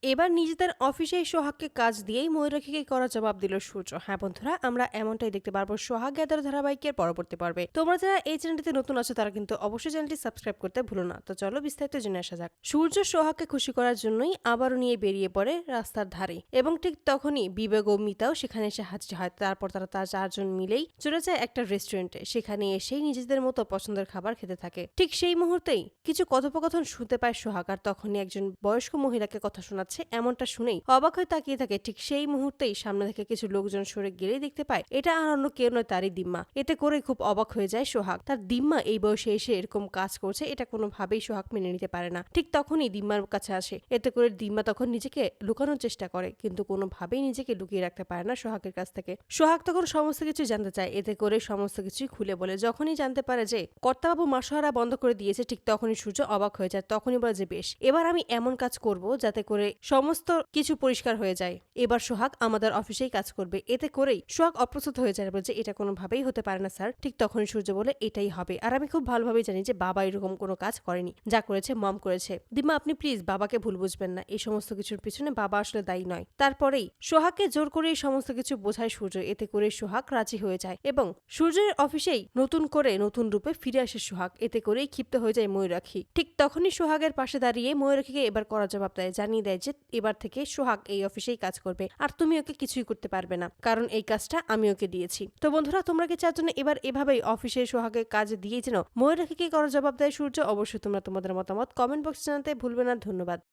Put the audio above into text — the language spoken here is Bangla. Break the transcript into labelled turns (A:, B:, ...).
A: এবার নিজেদের অফিসে সোহাগকে কাজ দিয়েই ময়ূরাক্ষীকে করা জবাব দিল সূর্য। হ্যাঁ বন্ধুরা, আমরা এমনটাই দেখতে পারবো সোহাগ গ্যাদার ধারাবাহিকের পরবর্তী পর্বে। তোমরা যারা এই চ্যানেলটিতে নতুন আছো তারা কিন্তু অবশ্যই চ্যানেলটি সাবস্ক্রাইব করতে ভুলো না। তো চলো বিস্তারিত জেনে আসা যাক। সূর্য সোহাগকে খুশি করার জন্যই আবারও নিয়ে বেরিয়ে পড়ে রাস্তার ধারে, এবং ঠিক তখনই বিবেক ও মিতাও সেখানে এসে হাজির হয়। তারপর তার চারজন মিলেই চলে যায় একটা রেস্টুরেন্টে। সেখানে এসেই নিজেদের মতো পছন্দের খাবার খেতে থাকে। ঠিক সেই মুহূর্তেই কিছু কথোপকথন শুনতে পায় সোহাগ, আর তখনই একজন বয়স্ক মহিলাকে কথা শোনাচ্ছে এমনটা শুনেই অবাক হয়ে তাকিয়ে থাকে। ঠিক সেই মুহূর্তেই সামনে থেকে কিছু লোকজন সরে গেলেই দেখতে পায় এটা আর অন্য কেউ নয়, তারই দিম্মা। এতে করে খুব অবাক হয়ে যায় সোহাগ। তার দিম্মা এই বয়সে এসে এরকম কাজ করছে, এটা কোনোভাবেই সোহাগ মেনে নিতে পারে না। ঠিক তখনই দিম্মার কাছে আসে। এতে করে দিম্মা তখন নিজেকে লুকানোর চেষ্টা করে, কিন্তু কোনোভাবেই নিজেকে লুকিয়ে রাখতে পারে না সোহাগের কাছ থেকে। সোহাগ তখন সমস্ত কিছু জানতে চায়, এতে করে সমস্ত কিছুই খুলে বলে। যখনই জানতে পারে যে কর্তাবাবু মাসোহারা বন্ধ করে দিয়েছে, ঠিক তখনই সূর্য অবাক হয়ে যায়। তখনই বলে যে বেশ, এবার আমি এমন কাজ করব যাতে করে সমস্ত কিছু পরিষ্কার হয়ে যায়। এবার সোহাগ আমাদের অফিসেই কাজ করবে। এতে করেই সোহাগ অপ্রস্তুত হয়ে যায়, বলে যে এটা কোনোভাবেই হতে পারে না স্যার। ঠিক তখনই সূর্য বলে এটাই হবে, আর আমি খুব ভালোভাবেই জানি যে বাবা এরকম কোনো কাজ করেনি, যা করেছে মম করেছে। দিম্মা আপনি প্লিজ বাবাকে ভুল বুঝবেন না, এই সমস্ত কিছুর পিছনে বাবা আসলে দায়ী নয়। তারপরেই সোহাগকে জোর করে এই সমস্ত কিছু বোঝায় সূর্য। এতে করে সোহাগ রাজি হয়ে যায় এবং সূর্যের অফিসেই নতুন করে নতুন রূপে ফিরে আসে সোহাগ। এতে করেই ক্ষিপ্ত হয়ে যায় ময়ূরাক্ষী। ঠিক তখনই সোহাগের পাশে দাঁড়িয়ে ময়ূরাক্ষীকে এবার করা জবাব দেয়, জানিয়ে দেয় যে এবার থেকে সোহাগ এই অফিসেই কাজ করবে, আর তুমি ওকে কিছুই করতে পারবে না, কারণ এই কাজটা আমি ওকে দিয়েছি। তো বন্ধুরা, তোমরা কি চার জন্য এবার এভাবেই অফিসে সোহাগের কাজ দিয়ে যেন ময়ূরাক্ষীকে করা জবাব দেয় সূর্য? অবশ্যই তোমরা তোমাদের মতামত কমেন্ট বক্সে জানাতে ভুলবে না। ধন্যবাদ।